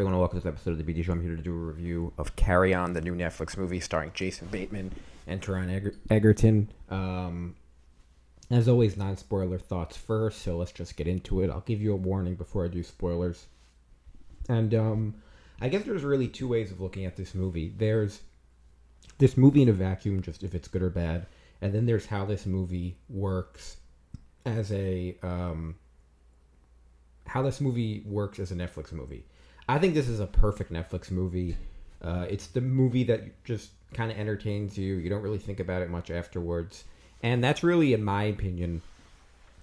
Everyone, welcome to this episode of the BD Show. I'm here to do a review of Carry On, the new Netflix movie starring Jason Bateman and Taron Egerton. As always, non-spoiler thoughts first, so let's just get into it. I'll give you a warning before I do spoilers. And I guess there's really two ways of looking at this movie. There's this movie in a vacuum, just if it's good or bad, and then there's how this movie works as a Netflix movie. I think this is a perfect Netflix movie. It's the movie that just kind of entertains you. You don't really think about it much afterwards. And that's really, in my opinion,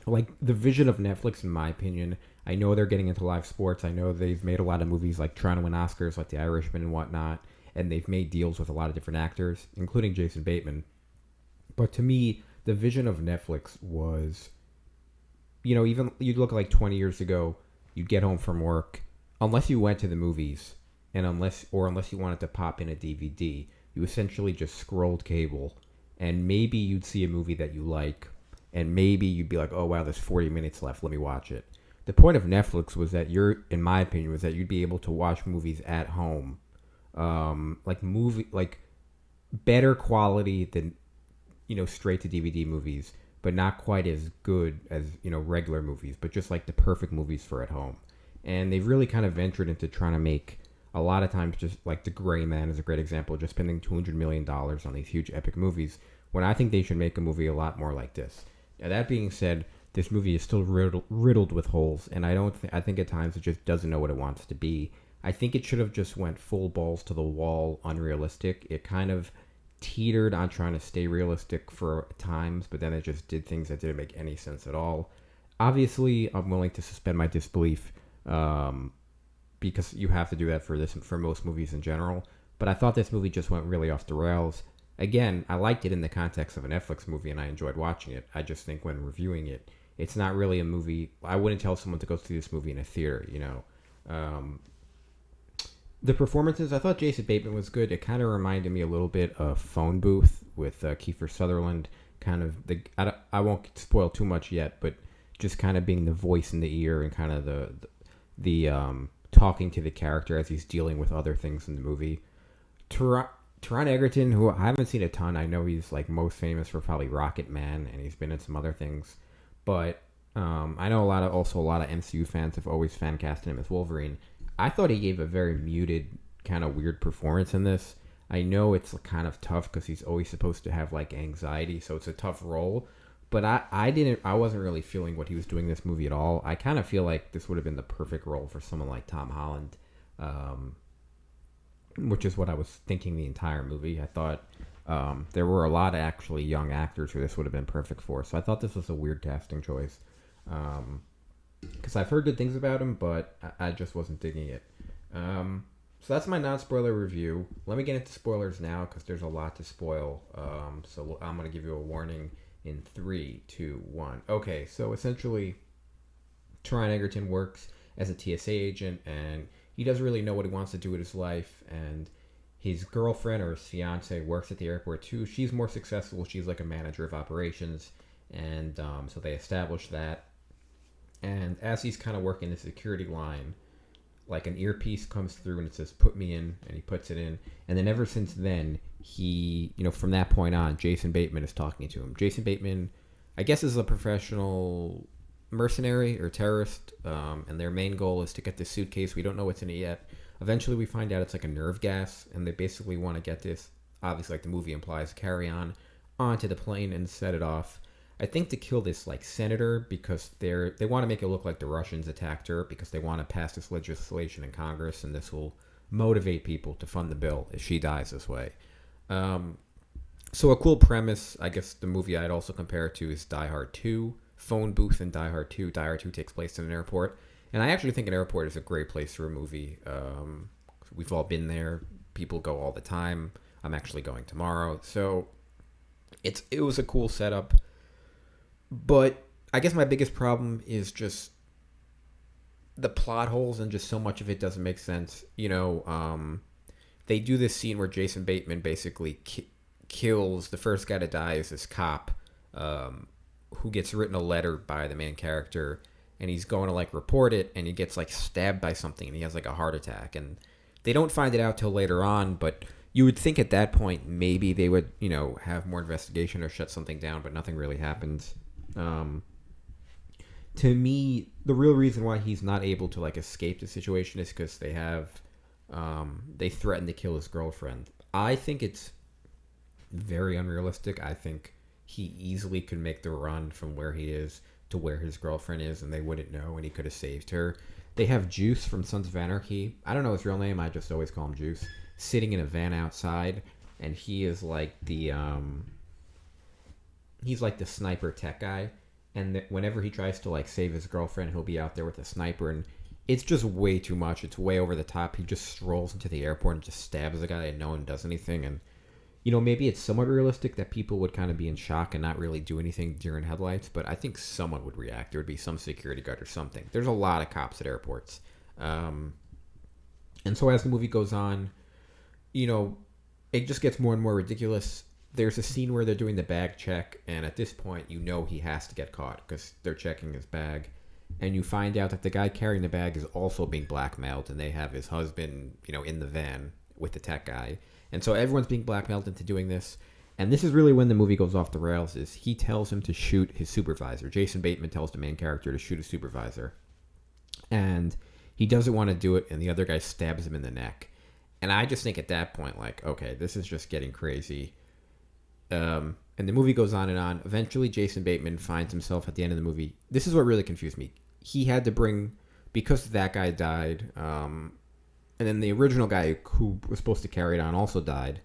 like the vision of Netflix, in my opinion. I know they're getting into live sports. I know they've made a lot of movies like trying to win Oscars, like The Irishman and whatnot. And they've made deals with a lot of different actors, including Jason Bateman. But to me, the vision of Netflix was, even you'd look like 20 years ago, you'd get home from work, unless you went to the movies, and unless you wanted to pop in a DVD, you essentially just scrolled cable, and maybe you'd see a movie that you like, and maybe you'd be like, oh wow, there's 40 minutes left, let me watch it. The point of Netflix was that in my opinion, was that you'd be able to watch movies at home, like better quality than straight to DVD movies, but not quite as good as regular movies, but just like the perfect movies for at home. And they've really kind of ventured into trying to make, a lot of times, just like The Gray Man is a great example, just spending $200 million on these huge epic movies, when I think they should make a movie a lot more like this. Now, that being said, this movie is still riddled with holes, and I think at times it just doesn't know what it wants to be. I think it should have just went full balls to the wall, unrealistic. It kind of teetered on trying to stay realistic for times, but then it just did things that didn't make any sense at all. Obviously, I'm willing to suspend my disbelief, because you have to do that for most movies in general. But I thought this movie just went really off the rails. Again, I liked it in the context of a Netflix movie, and I enjoyed watching it. I just think when reviewing it, it's not really a movie. I wouldn't tell someone to go see this movie in a theater. The performances, I thought Jason Bateman was good. It kind of reminded me a little bit of Phone Booth with Kiefer Sutherland. Kind of I won't spoil too much yet, but just kind of being the voice in the ear and kind of the talking to the character as he's dealing with other things in the movie. Taron Egerton, who I haven't seen a ton, I know he's like most famous for probably Rocket Man, and he's been in some other things, but I know a lot of MCU fans have always fan casted him as Wolverine. I thought he gave a very muted, kind of weird performance in this. I know it's kind of tough because he's always supposed to have like anxiety, so it's a tough role. But I wasn't really feeling what he was doing in this movie at all. I kind of feel like this would have been the perfect role for someone like Tom Holland, which is what I was thinking the entire movie. I thought there were a lot of actually young actors who this would have been perfect for. So I thought this was a weird casting choice. Because I've heard good things about him, but I just wasn't digging it. So that's my non-spoiler review. Let me get into spoilers now, because there's a lot to spoil. So I'm going to give you a warning in 3, 2, 1. Okay, so essentially, Taron Egerton works as a TSA agent, and he doesn't really know what he wants to do with his life, and his girlfriend or his fiance works at the airport too. She's more successful. She's like a manager of operations, and so they establish that. And as he's kind of working the security line, like an earpiece comes through and it says, "Put me in," and he puts it in. And then ever since then, he, from that point on, Jason Bateman is talking to him. Jason Bateman, I guess, is a professional mercenary or terrorist, and their main goal is to get this suitcase. We don't know what's in it yet. Eventually, we find out it's like a nerve gas, and they basically want to get this, obviously, like the movie implies, carry on onto the plane and set it off. I think to kill this like senator, because they want to make it look like the Russians attacked her, because they want to pass this legislation in Congress, and this will motivate people to fund the bill if she dies this way. So a cool premise. I guess the movie I'd also compare it to is Die Hard 2. Phone Booth in Die Hard 2. Die Hard 2 takes place in an airport, and I actually think an airport is a great place for a movie. We've all been there. People go all the time. I'm actually going tomorrow, so it was a cool setup. But I guess my biggest problem is just the plot holes, and just so much of it doesn't make sense. They do this scene where Jason Bateman basically kills the first guy to die is this cop, who gets written a letter by the main character, and he's going to like report it, and he gets like stabbed by something, and he has like a heart attack, and they don't find it out till later on, but you would think at that point maybe they would, have more investigation or shut something down, but nothing really happens. To me, the real reason why he's not able to like escape the situation is because they threaten to kill his girlfriend. I think it's very unrealistic. I think he easily could make the run from where he is to where his girlfriend is, and they wouldn't know, and he could have saved her. They have Juice from Sons of Anarchy. I don't know his real name. I just always call him Juice. Sitting in a van outside, and he is like he's like the sniper tech guy. And whenever he tries to like save his girlfriend, he'll be out there with a sniper, and it's just way too much. It's way over the top. He just strolls into the airport and just stabs the guy, and no one does anything. And maybe it's somewhat realistic that people would kind of be in shock and not really do anything during headlights, but I think someone would react. There would be some security guard or something. There's a lot of cops at airports. And so as the movie goes on, it just gets more and more ridiculous. There's a scene where they're doing the bag check, and at this point, he has to get caught because they're checking his bag. And you find out that the guy carrying the bag is also being blackmailed, and they have his husband, in the van with the tech guy. And so everyone's being blackmailed into doing this. And this is really when the movie goes off the rails, is he tells him to shoot his supervisor. Jason Bateman tells the main character to shoot his supervisor. And he doesn't want to do it, and the other guy stabs him in the neck. And I just think at that point, like, okay, this is just getting crazy. And the movie goes on and on. Eventually, Jason Bateman finds himself at the end of the movie. This is what really confused me. He had to bring, because that guy died, and then the original guy who was supposed to carry it on also died.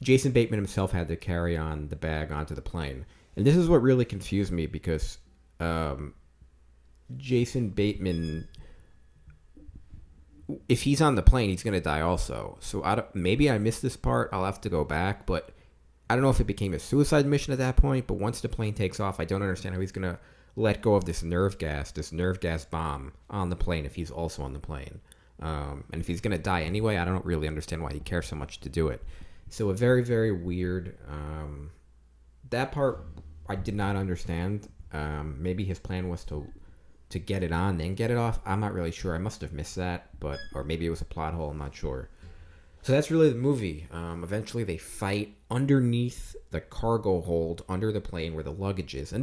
Jason Bateman himself had to carry on the bag onto the plane. And this is what really confused me because Jason Bateman, if he's on the plane, he's going to die also. So maybe I missed this part. I'll have to go back. But I don't know if it became a suicide mission at that point. But once the plane takes off, I don't understand how he's going to let go of this nerve gas bomb on the plane if he's also on the plane. And if he's going to die anyway, I don't really understand why he cares so much to do it. So a very, very weird... that part I did not understand. Maybe his plan was to get it on, then get it off. I'm not really sure. I must have missed that, or maybe it was a plot hole. I'm not sure. So that's really the movie. Eventually they fight underneath the cargo hold under the plane where the luggage is. And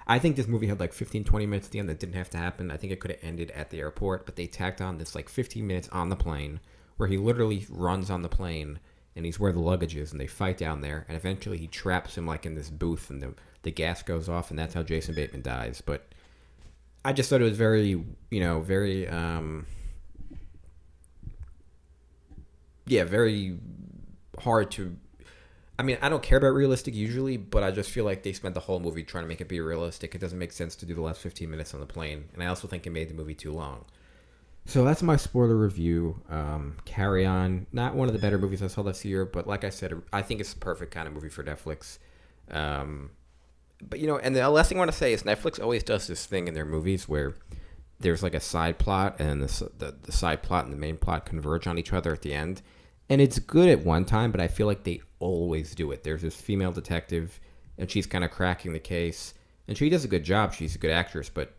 I think this movie had like 15, 20 minutes at the end that didn't have to happen. I think it could have ended at the airport, but they tacked on this like 15 minutes on the plane where he literally runs on the plane and he's where the luggage is, and they fight down there, and eventually he traps him like in this booth, and the gas goes off, and that's how Jason Bateman dies. But I just thought it was very, very, very hard to... I mean, I don't care about realistic usually, but I just feel like they spent the whole movie trying to make it be realistic. It doesn't make sense to do the last 15 minutes on the plane, and I also think it made the movie too long. So that's my spoiler review. Carry On. Not one of the better movies I saw this year, but like I said, I think it's the perfect kind of movie for Netflix. But, and the last thing I want to say is Netflix always does this thing in their movies where there's like a side plot, and the side plot and the main plot converge on each other at the end. And it's good at one time, but I feel like they always do it. There's this female detective, and she's kind of cracking the case. And she does a good job. She's a good actress, but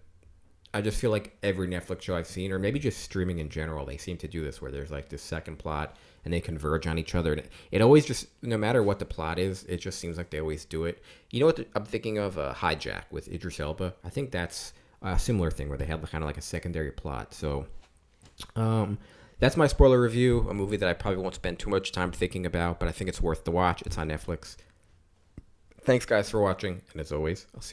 I just feel like every Netflix show I've seen, or maybe just streaming in general, they seem to do this where there's like this second plot and they converge on each other. And it always just, no matter what the plot is, it just seems like they always do it. You know what I'm thinking of? Hijack with Idris Elba. I think that's a similar thing where they have kind of like a secondary plot. So that's my spoiler review, a movie that I probably won't spend too much time thinking about, but I think it's worth the watch. It's on Netflix. Thanks, guys, for watching. And as always, I'll see you.